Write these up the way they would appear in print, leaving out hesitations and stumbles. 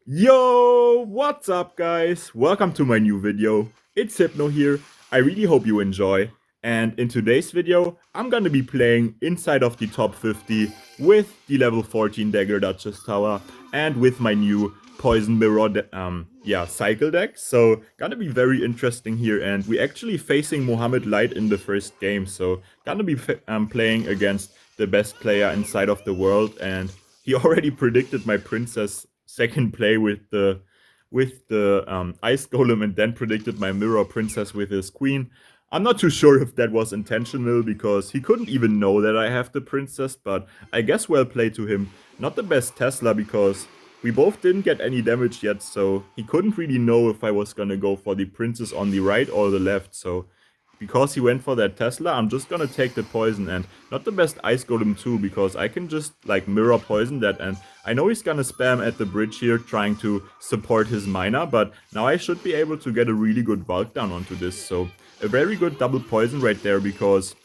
Yo, what's up guys? Welcome to my new video. It's Hypno here. I really hope you enjoy. And in today's video, I'm gonna be playing inside of the top 50 with the level 14 dagger Dutchess tower and with my new poison mirror cycle deck. So gonna be very interesting here, and we actually facing Mohamed Light in the first game. So gonna be playing against the best player inside of the world, and he already predicted my princess second play with the ice golem, and then predicted my mirror princess with his queen. I'm not too sure if that was intentional because he couldn't even know that I have the princess, but I guess well played to him. Not the best Tesla because we both didn't get any damage yet, so he couldn't really know if I was gonna go for the princess on the right or the left. So because he went for that Tesla, I'm just gonna take the poison, and not the best ice golem too, because I can just like mirror poison that, and I know he's gonna spam at the bridge here trying to support his miner, but now I should be able to get a really good bulk down onto this. So a very good double poison right there, because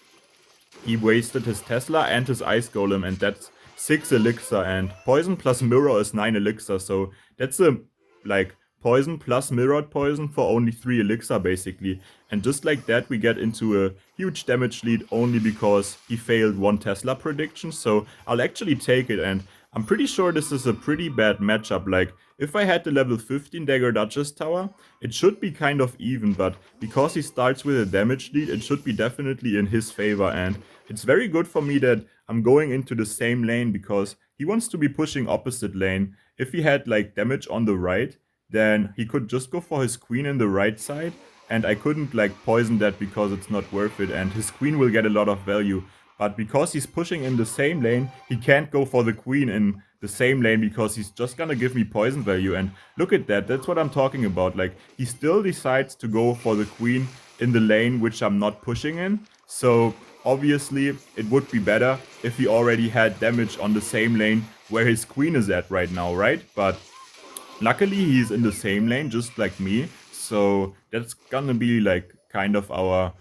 he wasted his Tesla and his ice golem, and that's 6 elixir, and poison plus mirror is 9 elixir, so that's a like poison plus mirrored poison for only 3 elixir basically. And just like that we get into a huge damage lead only because he failed one Tesla prediction. So I'll actually take it, and I'm pretty sure this is a pretty bad matchup. Like, if I had the level 15 dagger Dutchess tower, it should be kind of even, but because he starts with a damage lead, it should be definitely in his favor. And it's very good for me that I'm going into the same lane, because he wants to be pushing opposite lane. If he had like damage on the right, then he could just go for his queen in the right side, and I couldn't like poison that because it's not worth it, and his queen will get a lot of value. But because he's pushing in the same lane, he can't go for the queen in the same lane because he's just gonna give me poison value. And look at that, that's what I'm talking about. Like, he still decides to go for the queen in the lane which I'm not pushing in. So obviously it would be better if he already had damage on the same lane where his queen is at right now, right? But luckily he's in the same lane just like me, so that's gonna be like kind of our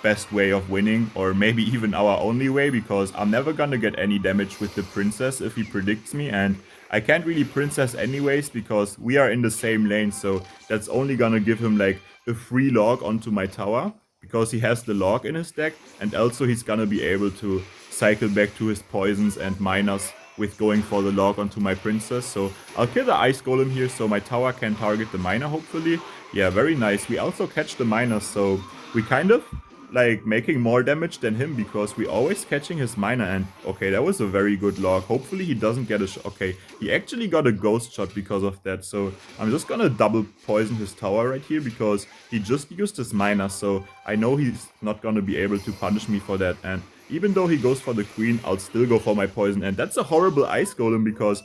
best way of winning, or maybe even our only way, because I'm never gonna get any damage with the princess if he predicts me, and I can't really princess anyways because we are in the same lane. So that's only gonna give him like a free log onto my tower because he has the log in his deck, and also he's gonna be able to cycle back to his poisons and miners with going for the log onto my princess. So I'll kill the ice golem here so my tower can target the miner, hopefully. Yeah, very nice. We also catch the miner, so we kind of like making more damage than him because we always catching his miner. And okay, that was a very good log. Hopefully he doesn't get a shot. Okay, he actually got a ghost shot because of that. So I'm just gonna double poison his tower right here because he just used his miner. So I know he's not gonna be able to punish me for that. And even though he goes for the queen, I'll still go for my poison. And that's a horrible ice golem because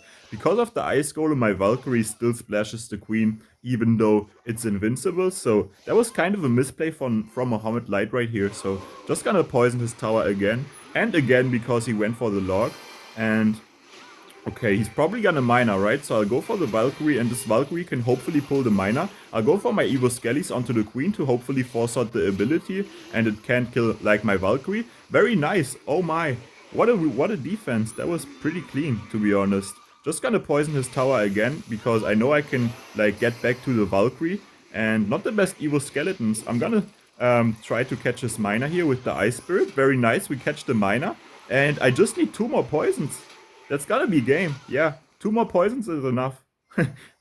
of the ice golem, my Valkyrie still splashes the queen even though it's invincible. So that was kind of a misplay from Mohamed Light right here. So just gonna poison his tower again and again because he went for the log. And okay, he's probably gonna miner, right? So I'll go for the Valkyrie, and this Valkyrie can hopefully pull the miner. I'll go for my Evo Skellies onto the queen to hopefully force out the ability, and it can't kill like my Valkyrie. Very nice. Oh my. What a defense. That was pretty clean, to be honest. Just gonna poison his tower again because I know I can like get back to the Valkyrie, and not the best Evo Skeletons. I'm gonna try to catch his miner here with the Ice Spirit. Very nice. We catch the miner, and I just need 2 more poisons. That's gotta be game. Yeah, 2 more poisons is enough.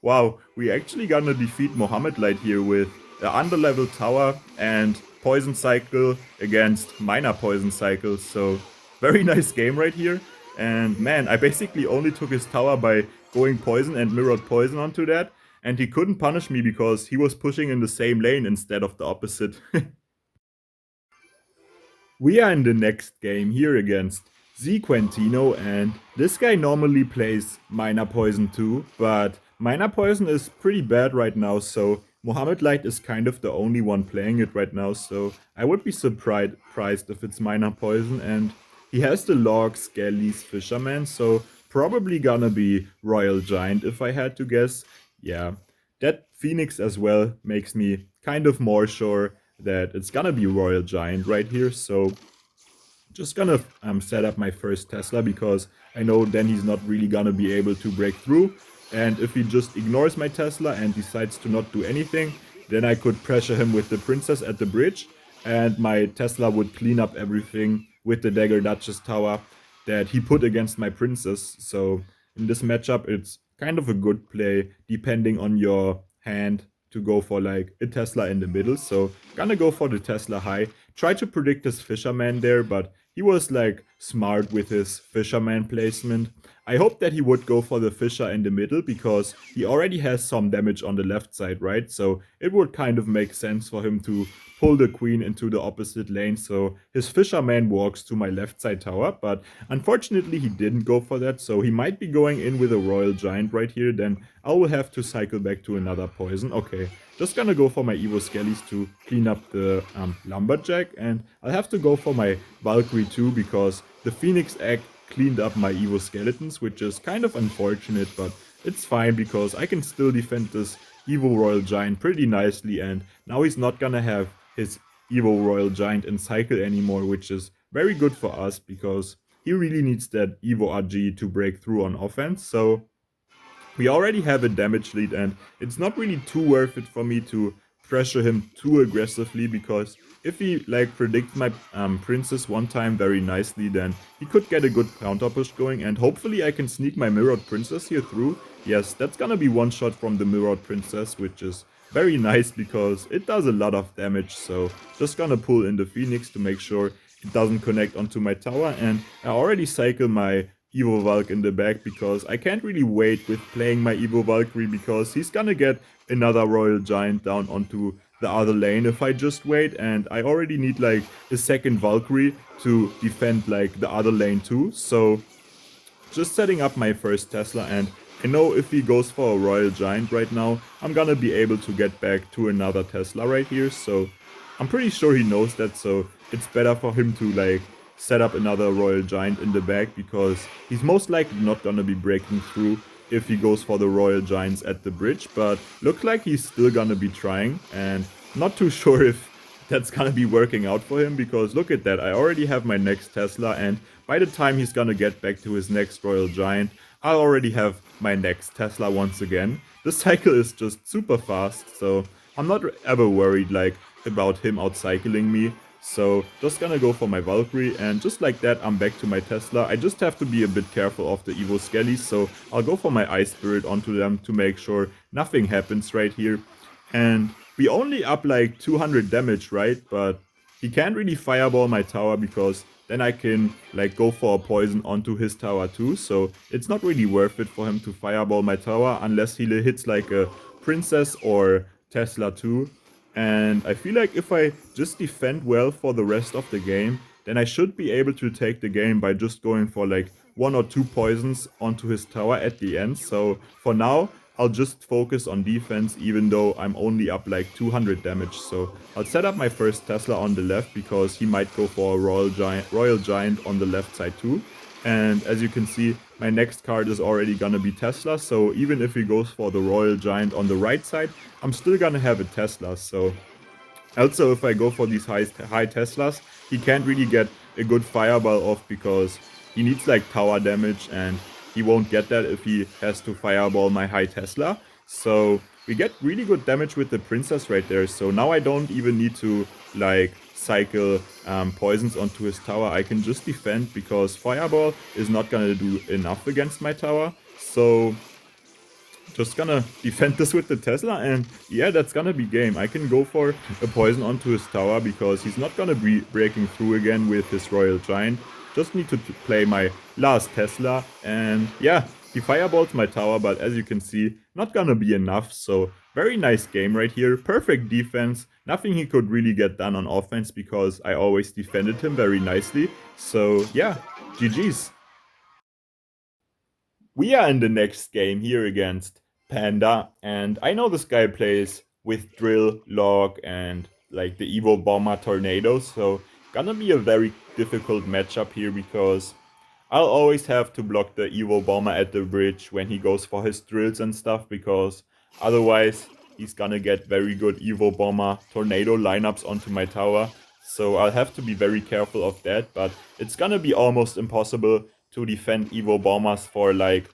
Wow, we actually gonna defeat Mohamed Light here with the underlevel tower and poison cycle against minor poison cycles. So very nice game right here. And man, I basically only took his tower by going poison and mirrored poison onto that. And he couldn't punish me because he was pushing in the same lane instead of the opposite. We are in the next game here against Quentino, and this guy normally plays Minor Poison too, but Minor Poison is pretty bad right now, so Mohamed Light is kind of the only one playing it right now, so I would be surprised if it's Minor Poison. And he has the Log, Skellies, Fisherman, so probably gonna be Royal Giant if I had to guess. Yeah, that Phoenix as well makes me kind of more sure that it's gonna be Royal Giant right here. So just gonna set up my first Tesla because I know then he's not really gonna be able to break through. And if he just ignores my Tesla and decides to not do anything, then I could pressure him with the princess at the bridge, and my Tesla would clean up everything with the dagger Dutchess tower that he put against my princess. So in this matchup, it's kind of a good play depending on your hand to go for like a Tesla in the middle. So gonna go for the Tesla high. Try to predict his fisherman there, but he was like smart with his fisherman placement. I hope that he would go for the fisher in the middle because he already has some damage on the left side, right? So it would kind of make sense for him to pull the queen into the opposite lane so his fisherman walks to my left side tower, but unfortunately he didn't go for that, so he might be going in with a royal giant right here. Then I will have to cycle back to another poison. Okay, just gonna go for my Evo Skellies to clean up the lumberjack, and I'll have to go for my Valkyrie too because the Phoenix egg cleaned up my Evo skeletons, which is kind of unfortunate, but it's fine because I can still defend this Evo Royal Giant pretty nicely, and now he's not gonna have his Evo Royal Giant in cycle anymore, which is very good for us because he really needs that Evo RG to break through on offense. So we already have a damage lead, and it's not really too worth it for me to pressure him too aggressively because if he like predicts my princess one time very nicely, then he could get a good counter push going, and hopefully I can sneak my mirrored princess here through. Yes, that's gonna be one shot from the mirrored princess, which is very nice because it does a lot of damage. So just gonna pull in the Phoenix to make sure it doesn't connect onto my tower, and I already cycle my Evo Valk in the back because I can't really wait with playing my Evo Valkyrie because he's gonna get another Royal Giant down onto the other lane if I just wait, and I already need like a second Valkyrie to defend like the other lane too. So just setting up my first Tesla, and I know if he goes for a Royal Giant right now, I'm gonna be able to get back to another Tesla right here. So I'm pretty sure he knows that, so it's better for him to like set up another Royal Giant in the back because he's most likely not gonna be breaking through if he goes for the Royal Giants at the bridge, but looks like he's still gonna be trying, and not too sure if that's gonna be working out for him because look at that, I already have my next Tesla, and by the time he's gonna get back to his next Royal Giant, I already have my next Tesla once again. The cycle is just super fast, so I'm not ever worried like about him outcycling me. So just gonna go for my Valkyrie, and just like that I'm back to my Tesla. I just have to be a bit careful of the Evo Skellies, so I'll go for my Ice Spirit onto them to make sure nothing happens right here. And we only up like 200 damage, right? But he can't really fireball my tower because then I can like go for a poison onto his tower too. So it's not really worth it for him to fireball my tower unless he hits like a princess or Tesla too. And I feel like if I just defend well for the rest of the game, then I should be able to take the game by just going for like one or two poisons onto his tower at the end. So for now, I'll just focus on defense even though I'm only up like 200 damage. So I'll set up my first Tesla on the left because he might go for a Royal Giant on the left side too. And as you can see, my next card is already gonna be Tesla, so even if he goes for the Royal Giant on the right side, I'm still gonna have a Tesla. So also if I go for these high Teslas, he can't really get a good fireball off because he needs like tower damage, and he won't get that if he has to fireball my high Tesla. So we get really good damage with the princess right there, so now I don't even need to like cycle poisons onto his tower. I can just defend because fireball is not gonna do enough against my tower. So just gonna defend this with the Tesla, and yeah, that's gonna be game. I can go for a poison onto his tower because he's not gonna be breaking through again with his Royal Giant. Just need to play my last Tesla, and yeah, he fireballs my tower, but as you can see, not gonna be enough. So very nice game right here. Perfect defense. Nothing he could really get done on offense because I always defended him very nicely. So yeah, GG's. We are in the next game here against Panda, and I know this guy plays with Drill, Log, and like the Evo Bomber Tornado, so gonna be a very difficult matchup here because I'll always have to block the Evo Bomber at the bridge when he goes for his drills and stuff because otherwise he's gonna get very good Evo Bomber Tornado lineups onto my tower. So I'll have to be very careful of that, but it's gonna be almost impossible to defend Evo Bombers for like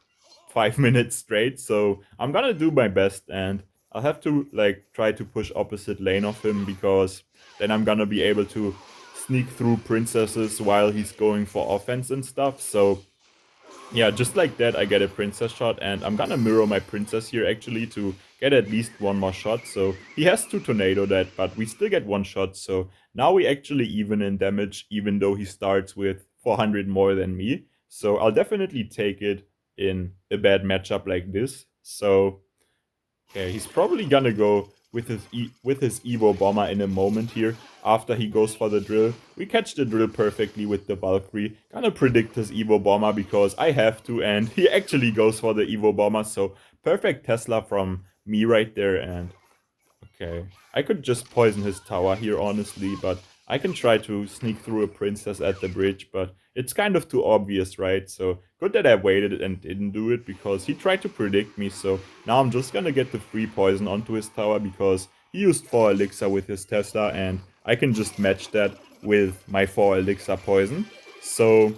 5 minutes straight. So I'm gonna do my best, and I'll have to like try to push opposite lane of him, because then I'm gonna be able to sneak through princesses while he's going for offense and stuff. So yeah, just like that, I get a princess shot, and I'm gonna mirror my princess here actually to get at least one more shot. So he has to tornado that, but we still get one shot. So now we actually even in damage, even though he starts with 400 more than me. So I'll definitely take it in a bad matchup like this. So okay, he's probably gonna go with his Evo Bomber in a moment here. After he goes for the drill, we catch the drill perfectly with the Valkyrie. Gonna predict his Evo Bomber because I have to, and he actually goes for the Evo Bomber. So perfect Tesla from me right there, and okay. I could just poison his tower here, honestly, but I can try to sneak through a princess at the bridge, but it's kind of too obvious, right? So good that I waited and didn't do it, because he tried to predict me. So now I'm just gonna get the free poison onto his tower, because he used 4 elixir with his Tesla, and I can just match that with my 4 elixir poison. So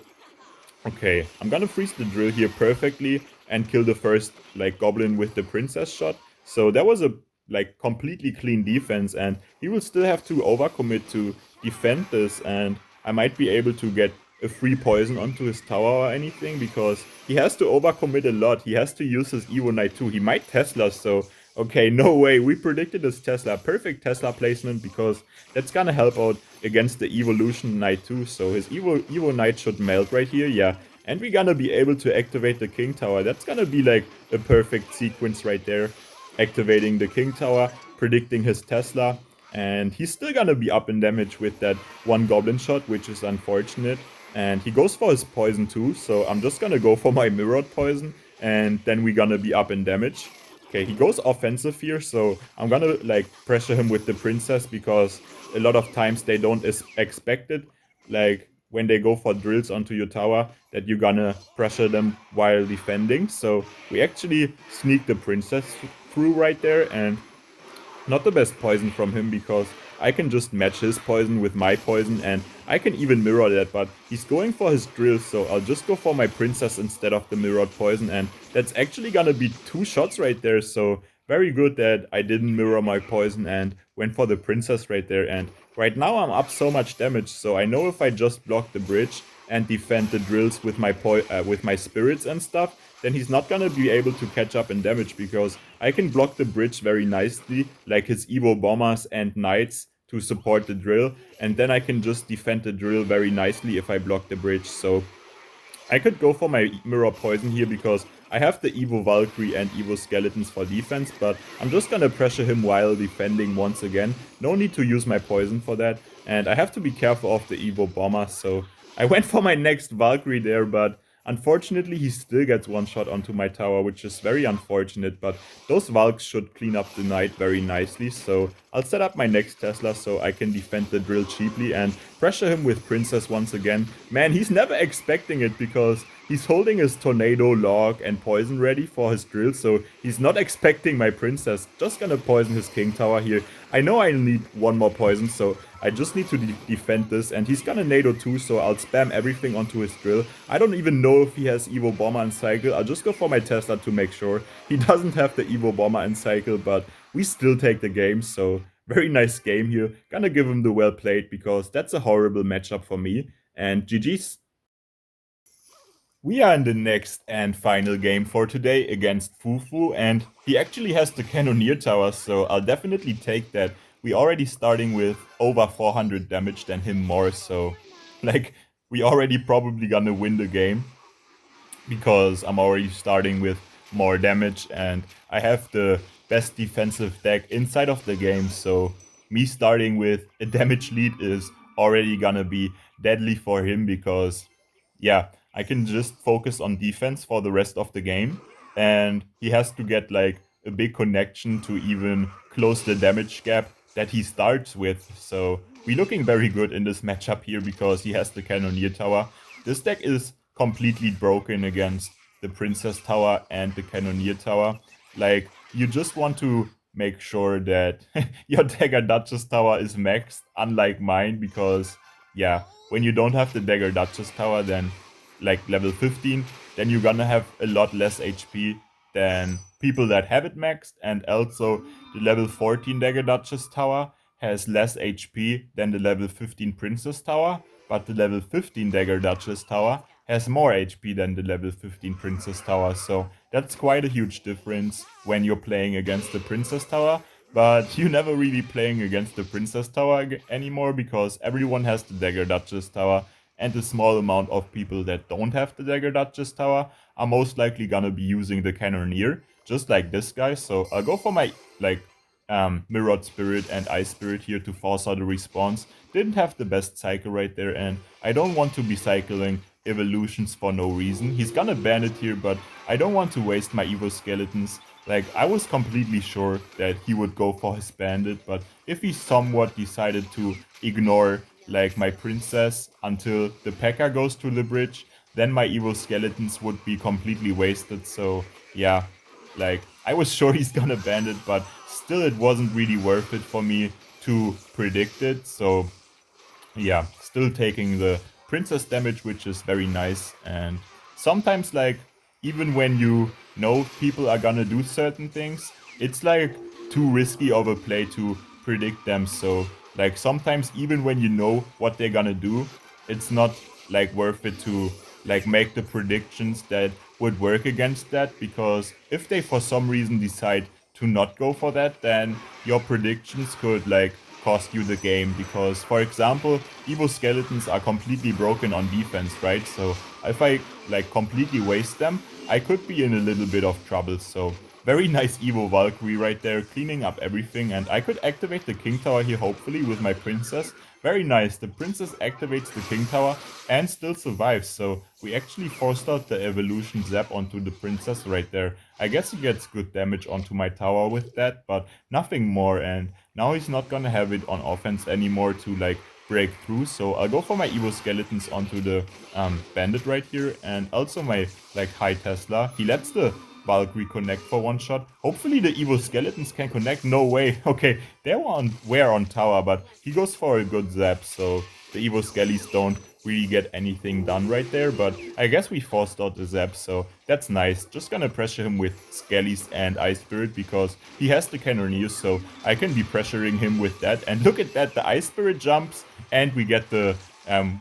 okay, I'm gonna freeze the drill here perfectly and kill the first like goblin with the princess shot. So that was a like completely clean defense, and he will still have to overcommit to defend this, and I might be able to get a free poison onto his tower or anything, because he has to overcommit a lot. He has to use his Evo Knight too. He might Tesla, so okay, no way. We predicted his Tesla. Perfect Tesla placement, because that's gonna help out against the Evolution Knight too. So his Evo Knight should melt right here, yeah. And we're gonna be able to activate the King Tower. That's gonna be like a perfect sequence right there. Activating the King Tower, predicting his Tesla, and he's still gonna be up in damage with that one Goblin shot, which is unfortunate. And he goes for his poison too, so I'm just gonna go for my mirrored poison, and then we're gonna be up in damage. Okay, he goes offensive here, so I'm gonna like pressure him with the princess, because a lot of times they don't expect it. Like when they go for drills onto your tower, that you're gonna pressure them while defending. So we actually sneak the princess through right there, and not the best poison from him, because I can just match his poison with my poison, and I can even mirror that, but he's going for his drill, so I'll just go for my princess instead of the mirrored poison, and that's actually gonna be 2 shots right there. So very good that I didn't mirror my poison and went for the princess right there. And right now I'm up so much damage, so I know if I just block the bridge and defend the drills with my spirits and stuff, then he's not gonna be able to catch up in damage, because I can block the bridge very nicely, like his Evo Bombers and Knights to support the drill, and then I can just defend the drill very nicely if I block the bridge. So I could go for my Mirror Poison here, because I have the Evo Valkyrie and Evo Skeletons for defense, but I'm just gonna pressure him while defending once again. No need to use my poison for that, and I have to be careful of the Evo Bomber, so I went for my next Valkyrie there, but unfortunately he still gets one shot onto my tower, which is very unfortunate, but those Valks should clean up the Knight very nicely, so I'll set up my next Tesla so I can defend the drill cheaply and pressure him with Princess once again. Man, he's never expecting it, because he's holding his Tornado, Log, and Poison ready for his drill, so he's not expecting my Princess. Just gonna poison his King Tower here. I know I need one more poison, so I just need to defend this, and he's gonna Nado too, so I'll spam everything onto his drill. I don't even know if he has Evo Bomber and Cycle. I'll just go for my Tesla to make sure. He doesn't have the Evo Bomber and Cycle, but we still take the game, so very nice game here. Gonna give him the well played, because that's a horrible matchup for me. And GG's. We are in the next and final game for today against Fufu, and he actually has the Cannoneer Tower, so I'll definitely take that. We already starting with over 400 damage than him more, so like we already probably gonna win the game, because I'm already starting with more damage, and I have the best defensive deck inside of the game, so me starting with a damage lead is already gonna be deadly for him, because yeah, I can just focus on defense for the rest of the game, and he has to get like a big connection to even close the damage gap that he starts with. So we're looking very good in this matchup here, because he has the Cannoneer Tower. This deck is completely broken against the Princess Tower and the Cannoneer Tower. Like, you just want to make sure that your Dagger Dutchess Tower is maxed, unlike mine, because yeah, when you don't have the Dagger Dutchess Tower, then like level 15, then you're gonna have a lot less HP than people that have it maxed. And also the level 14 Dagger Dutchess tower has less HP than the level 15 Princess tower, but the level 15 Dagger Dutchess tower has more HP than the level 15 Princess tower, so that's quite a huge difference when you're playing against the Princess tower. But you're never really playing against the Princess tower anymore, because everyone has the Dagger Duchess tower, and the small amount of people that don't have the Dagger Duchess tower are most likely gonna be using the Cannoneer, just like this guy. So I'll go for my Mirrored Spirit and Ice Spirit here to force out a response. Didn't have the best cycle right there, and I don't want to be cycling evolutions for no reason. He's gonna ban it here, but I don't want to waste my Evo Skeletons. Like, I was completely sure that he would go for his bandit, but if he somewhat decided to ignore like my princess until the P.E.K.K.A goes to the bridge, then my Evo Skeletons would be completely wasted. So yeah, like, I was sure he's gonna ban it, but still it wasn't really worth it for me to predict it. So yeah, still taking the princess damage, which is very nice. And sometimes, like, even when you know people are gonna do certain things, it's like too risky of a play to predict them. So like, sometimes even when you know what they're gonna do, it's not like worth it to like make the predictions that would work against that, because if they for some reason decide to not go for that, then your predictions could like cost you the game. Because for example, Evo Skeletons are completely broken on defense, right? So if I like completely waste them, I could be in a little bit of trouble. So very nice Evo Valkyrie right there, cleaning up everything. And I could activate the King Tower here, hopefully, with my princess. Very nice, the princess activates the King Tower and still survives. So we actually forced out the evolution zap onto the princess right there. I guess he gets good damage onto my tower with that, but nothing more. And now he's not gonna have it on offense anymore to like break through. So I'll go for my Evo Skeletons onto the bandit right here, and also my like high Tesla. He lets the Valkyrie connect for one shot. Hopefully the Evo Skeletons can connect. No way. Okay, they were on tower, but he goes for a good zap, so the Evo Skellies don't really get anything done right there. But I guess we forced out the zap, so that's nice. Just gonna pressure him with Skellies and Ice Spirit, because he has the Cannoneers, so I can be pressuring him with that. And look at that, the Ice Spirit jumps, and we get the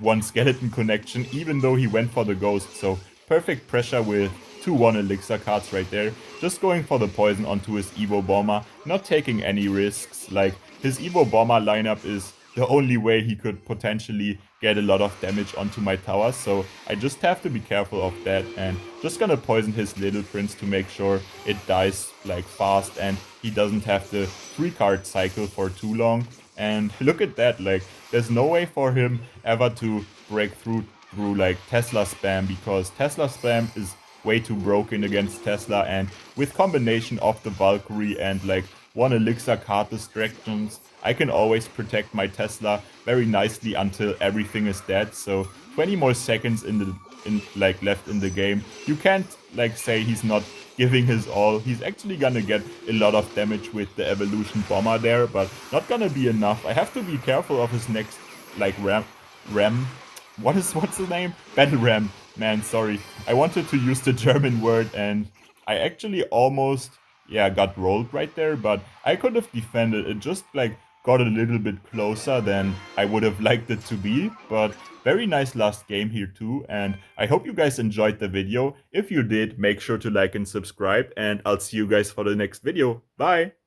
one skeleton connection, even though he went for the ghost. So perfect pressure with 2-1 elixir cards right there. Just going for the poison onto his Evo Bomber, not taking any risks. Like, his Evo Bomber lineup is the only way he could potentially get a lot of damage onto my tower, so I just have to be careful of that, and just gonna poison his little prince to make sure it dies like fast and he doesn't have the 3-card cycle for too long. And look at that, like, there's no way for him ever to break through like Tesla spam, because Tesla spam is way too broken against Tesla, and with combination of the Valkyrie and like 1 elixir card distractions, I can always protect my Tesla very nicely until everything is dead. So 20 more seconds left in the game. You can't like say he's not giving his all. He's actually gonna get a lot of damage with the evolution bomber there, but not gonna be enough. I have to be careful of his next like ram. What's the name? Battle ram. Man, sorry. I wanted to use the German word, and I actually almost got rolled right there, but I could have defended it. Just like got a little bit closer than I would have liked it to be. But very nice last game here too, and I hope you guys enjoyed the video. If you did, make sure to like and subscribe, and I'll see you guys for the next video. Bye!